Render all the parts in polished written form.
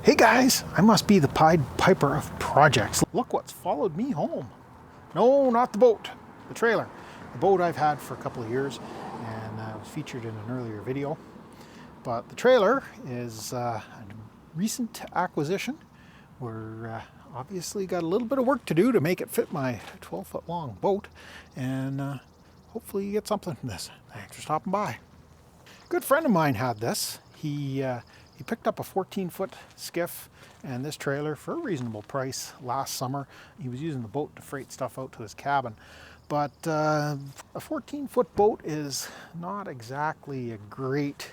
Hey guys, I must be the Pied Piper of projects. Look what's followed me home. No, not the boat, the trailer. The boat I've had for a couple of years and was featured in an earlier video. But the trailer is a recent acquisition. We're obviously got a little bit of work to do to make it fit my 12-foot long boat, and hopefully you get something from this. Thanks for stopping by. A good friend of mine had this. He picked up a 14-foot skiff and this trailer for a reasonable price last summer. He was using the boat to freight stuff out to his cabin. But a 14-foot boat is not exactly a great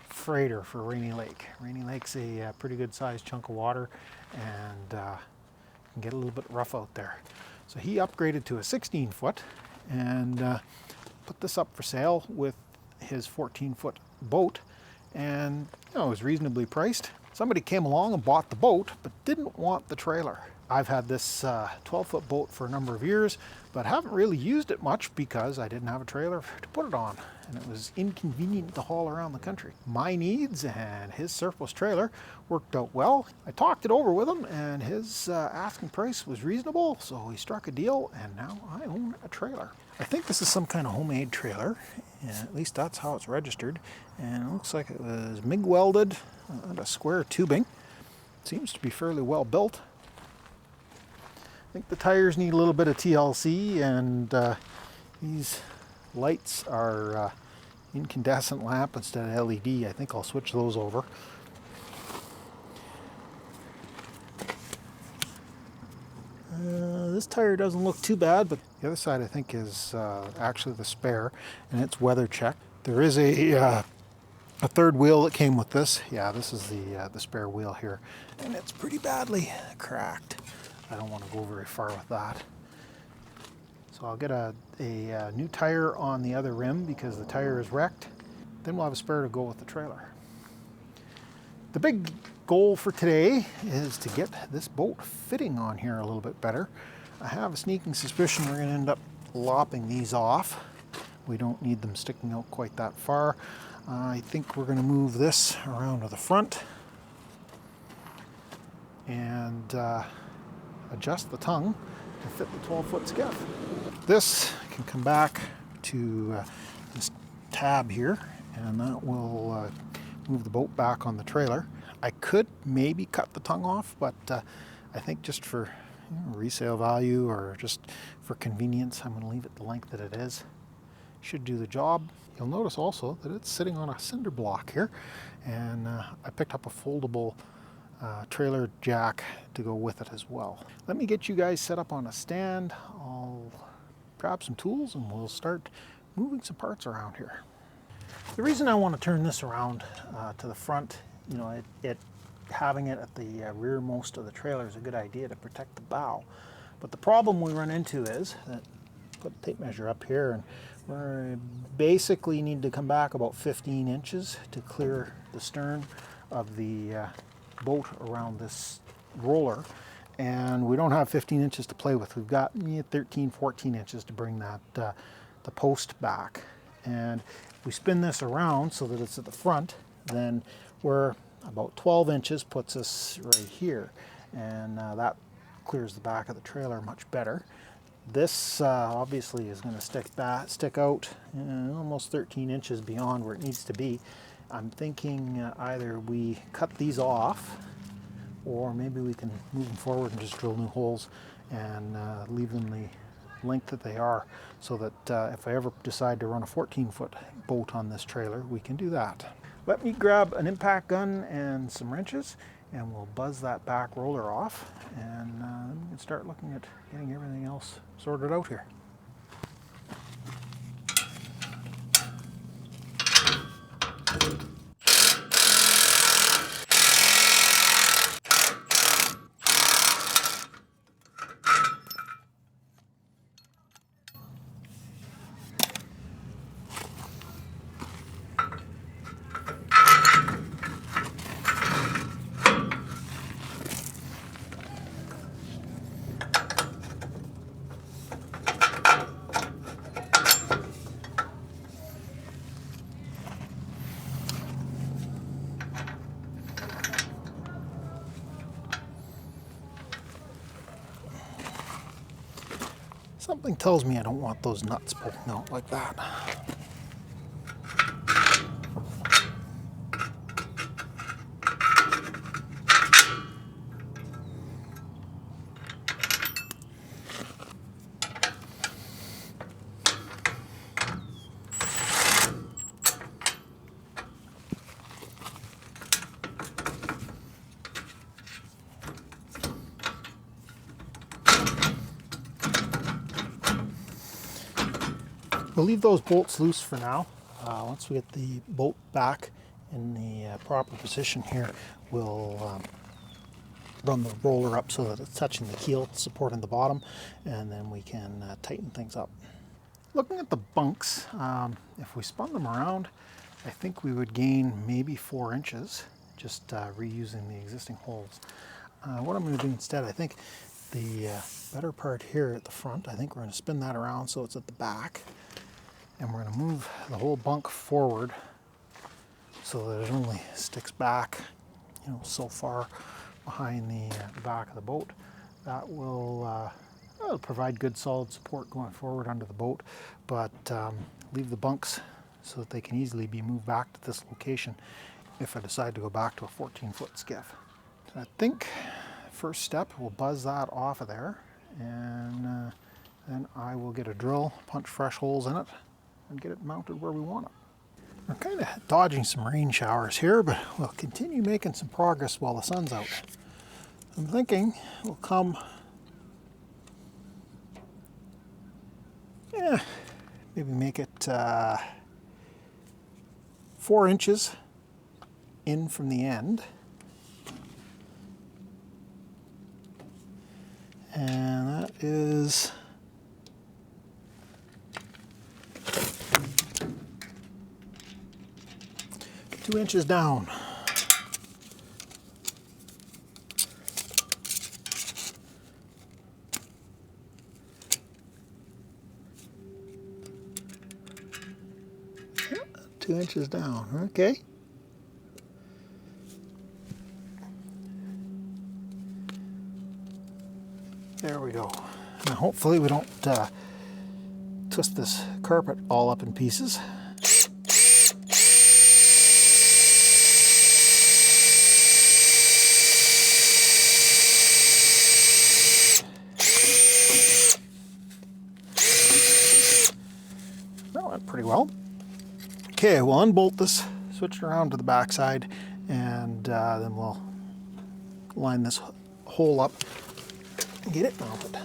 freighter for Rainy Lake. Rainy Lake's a pretty good sized chunk of water and can get a little bit rough out there. So he upgraded to a 16-foot and put this up for sale with his 14-foot boat. And it was reasonably priced. Somebody came along and bought the boat, but didn't want the trailer. I've had this 12-foot boat for a number of years, but haven't really used it much because I didn't have a trailer to put it on, and it was inconvenient to haul around the country. My needs and his surplus trailer worked out well. I talked it over with him, and his asking price was reasonable, so we struck a deal, and now I own a trailer. I think this is some kind of homemade trailer, and at least that's how it's registered, and it looks like it was MIG welded on a square tubing. Seems to be fairly well built. I think the tires need a little bit of TLC, and these lights are incandescent lamp instead of LED. I think I'll switch those over. This tire doesn't look too bad, but the other side I think is actually the spare, and it's weather checked. There is a third wheel that came with this. Yeah, this is the spare wheel here, and it's pretty badly cracked. I don't want to go very far with that. So I'll get a new tire on the other rim because the tire is wrecked. Then we'll have a spare to go with the trailer. The big goal for today is to get this boat fitting on here a little bit better. I have a sneaking suspicion we're going to end up lopping these off. We don't need them sticking out quite that far. I think we're going to move this around to the front and adjust the tongue to fit the 12-foot skiff. This can come back to this tab here, and that will move the boat back on the trailer. I could maybe cut the tongue off, but I think just for resale value or just for convenience, I'm going to leave it the length that it is. Should do the job. You'll notice also that it's sitting on a cinder block here, and I picked up a foldable trailer jack to go with it as well. Let me get you guys set up on a stand. I'll grab some tools and we'll start moving some parts around here. The reason I want to turn this around to the front, having it at the rearmost of the trailer is a good idea to protect the bow. But the problem we run into is that, put a tape measure up here, and we basically need to come back about 15 inches to clear the stern of the boat around this roller, and we don't have 15 inches to play with. We've got 13, 14 inches to bring that the post back. And if we spin this around so that it's at the front, then we're about 12 inches puts us right here, and that clears the back of the trailer much better. This obviously is going to stick out almost 13 inches beyond where it needs to be. I'm thinking either we cut these off, or maybe we can move them forward and just drill new holes and leave them the length that they are, so that if I ever decide to run a 14-foot boat on this trailer, we can do that. Let me grab an impact gun and some wrenches, and we'll buzz that back roller off, and then we can start looking at getting everything else sorted out here. Something tells me I don't want those nuts poking out like that. We'll leave those bolts loose for now. Once we get the bolt back in the proper position here, we'll run the roller up so that it's touching the keel, supporting the bottom, and then we can tighten things up. Looking at the bunks, if we spun them around, I think we would gain maybe 4 inches, just reusing the existing holes. What I'm going to do instead, I think the better part here at the front, I think we're going to spin that around so it's at the back. And we're going to move the whole bunk forward so that it only sticks back, so far behind the back of the boat. That will provide good solid support going forward under the boat, but leave the bunks so that they can easily be moved back to this location if I decide to go back to a 14-foot skiff. So I think first step, we'll buzz that off of there, and then I will get a drill, punch fresh holes in it, and get it mounted where we want it. We're kind of dodging some rain showers here, but we'll continue making some progress while the sun's out. I'm thinking we'll come, maybe make it 4 inches in from the end. And that is 2 inches down. Yeah, 2 inches down, okay. There we go. Now hopefully we don't twist this carpet all up in pieces. That went pretty well. Okay, we'll unbolt this, switch it around to the back side, and then we'll line this hole up and get it mounted.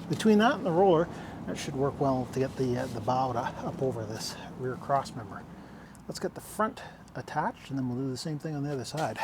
Between that and the roller, that should work well to get the bow up over this rear cross member. Let's get the front attached, and then we'll do the same thing on the other side.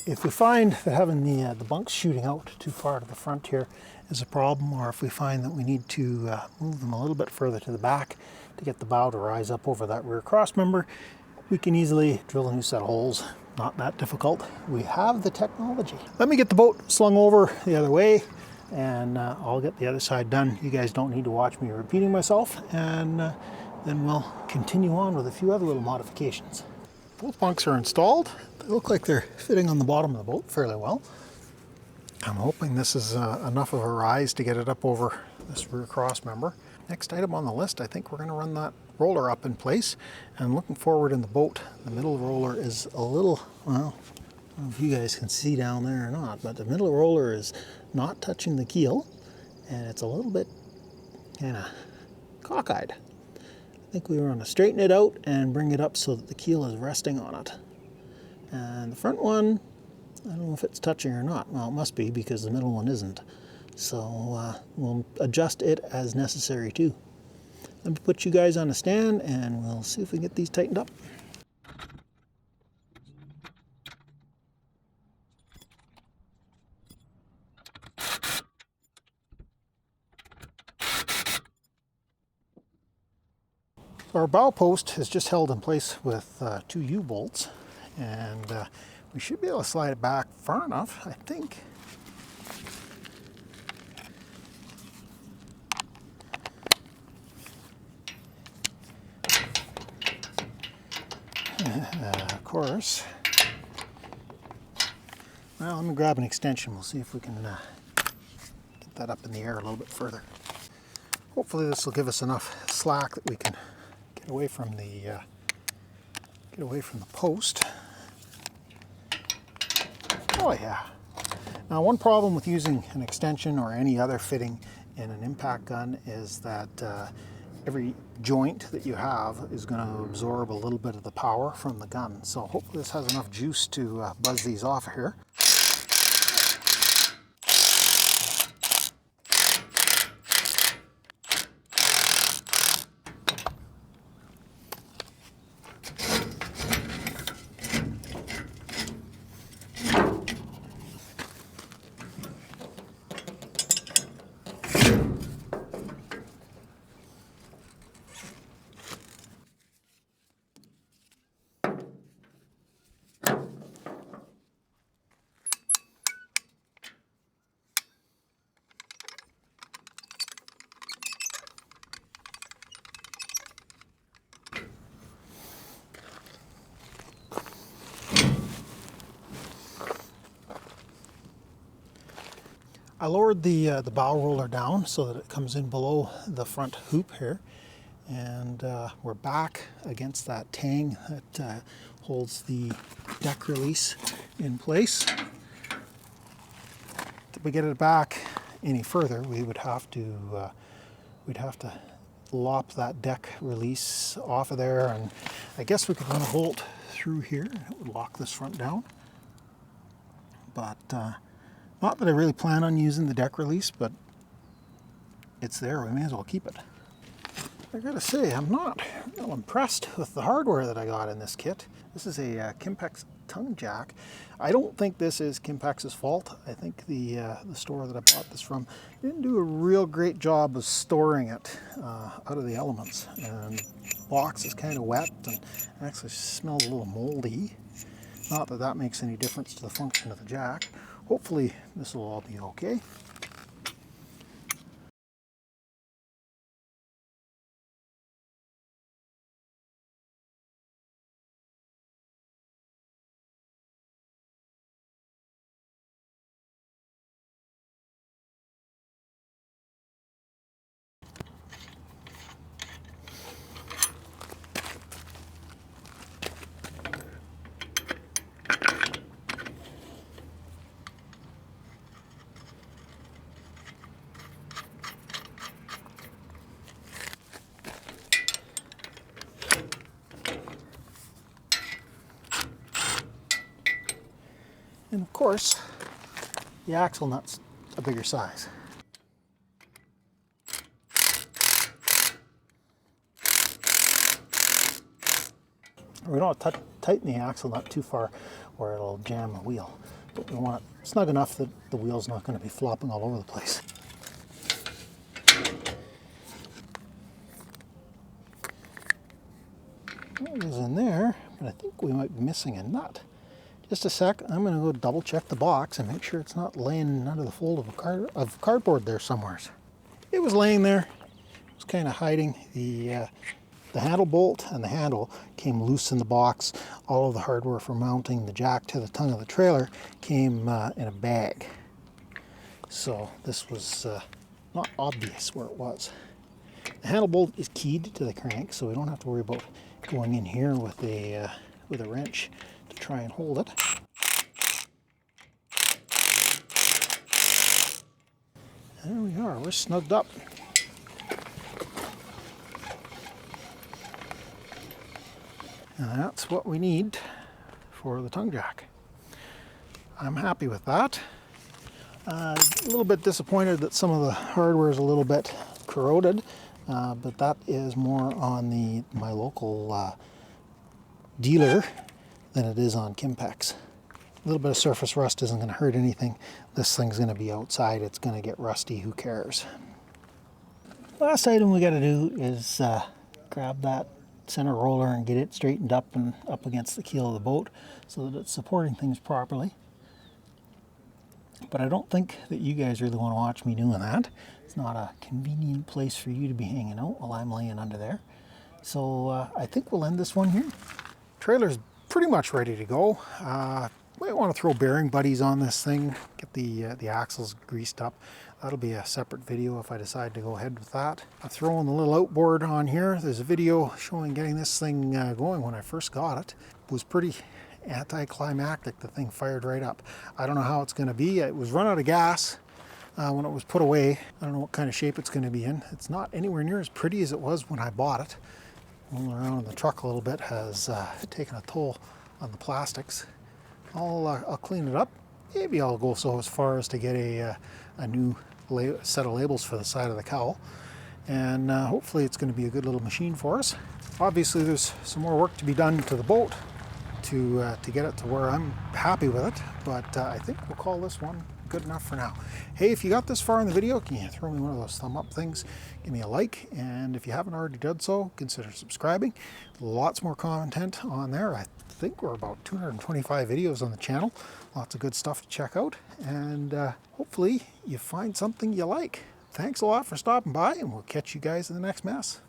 If we find that having the bunks shooting out too far to the front here is a problem, or if we find that we need to move them a little bit further to the back to get the bow to rise up over that rear cross member, we can easily drill a new set of holes, not that difficult. We have the technology. Let me get the boat slung over the other way, and I'll get the other side done. You guys don't need to watch me repeating myself, and then we'll continue on with a few other little modifications. Both bunks are installed. They look like they're fitting on the bottom of the boat fairly well. I'm hoping this is enough of a rise to get it up over this rear cross member. Next item on the list, I think we're going to run that roller up in place. And looking forward in the boat, the middle roller is a little, well, I don't know if you guys can see down there or not, but the middle roller is not touching the keel, and it's a little bit kind of cockeyed. I think we want to straighten it out and bring it up so that the keel is resting on it. And the front one, I don't know if it's touching or not. Well, it must be because the middle one isn't. So we'll adjust it as necessary too. Let me put you guys on a stand and we'll see if we can get these tightened up. Our bow post is just held in place with 2 U-bolts, and we should be able to slide it back far enough, I think. Of course. Well, let me grab an extension. We'll see if we can get that up in the air a little bit further. Hopefully this will give us enough slack that we can get away from the post. Oh yeah. Now, one problem with using an extension or any other fitting in an impact gun is that every joint that you have is going to absorb a little bit of the power from the gun. So hopefully this has enough juice to buzz these off here. I lowered the bow roller down so that it comes in below the front hoop here, and we're back against that tang that holds the deck release in place. If we get it back any further, we would have to lop that deck release off of there, and I guess we could run a bolt through here and it would lock this front down. But not that I really plan on using the deck release, but it's there, we may as well keep it. I gotta say, I'm not real impressed with the hardware that I got in this kit. This is a Kimpex tongue jack. I don't think this is Kimpex's fault. I think the store that I bought this from didn't do a real great job of storing it out of the elements. And the box is kind of wet and actually smells a little moldy. Not that that makes any difference to the function of the jack. Hopefully this will all be okay. And of course, the axle nut's a bigger size. We don't want to tighten the axle nut too far or it'll jam the wheel. But we want it snug enough that the wheel's not going to be flopping all over the place. It was in there, but I think we might be missing a nut. Just a sec, I'm going to go double check the box and make sure it's not laying under the fold of cardboard there somewhere. It was laying there. It was kind of hiding. The handle bolt and the handle came loose in the box. All of the hardware for mounting the jack to the tongue of the trailer came in a bag. So this was not obvious where it was. The handle bolt is keyed to the crank, so we don't have to worry about going in here with a wrench to try and hold it. There we are, we're snugged up. And that's what we need for the tongue jack. I'm happy with that. A little bit disappointed that some of the hardware is a little bit corroded, but that is more on my local dealer than it is on Kimpex. A little bit of surface rust isn't going to hurt anything. This thing's going to be outside. It's going to get rusty. Who cares? Last item we got to do is grab that center roller and get it straightened up and up against the keel of the boat so that it's supporting things properly. But I don't think that you guys really want to watch me doing that. It's not a convenient place for you to be hanging out while I'm laying under there. So I think we'll end this one here. Trailer's pretty much ready to go. Might want to throw bearing buddies on this thing, get the axles greased up. That'll be a separate video if I decide to go ahead with that. I'm throwing the little outboard on here. There's a video showing getting this thing going when I first got it. It was pretty anticlimactic. The thing fired right up. I don't know how it's going to be. It was run out of gas when it was put away. I don't know what kind of shape it's going to be in. It's not anywhere near as pretty as it was when I bought it. Rolling around in the truck a little bit has taken a toll on the plastics. I'll clean it up. Maybe I'll go so as far as to get a new set of labels for the side of the cowl, and hopefully it's going to be a good little machine for us. Obviously there's some more work to be done to the boat to get it to where I'm happy with it, but I think we'll call this one good enough for now. Hey, if you got this far in the video, can you throw me one of those thumb up things? Give me a like, and if you haven't already done so, consider subscribing. Lots more content on there. I think we're about 225 videos on the channel. Lots of good stuff to check out, and hopefully you find something you like. Thanks a lot for stopping by, and we'll catch you guys in the next mess.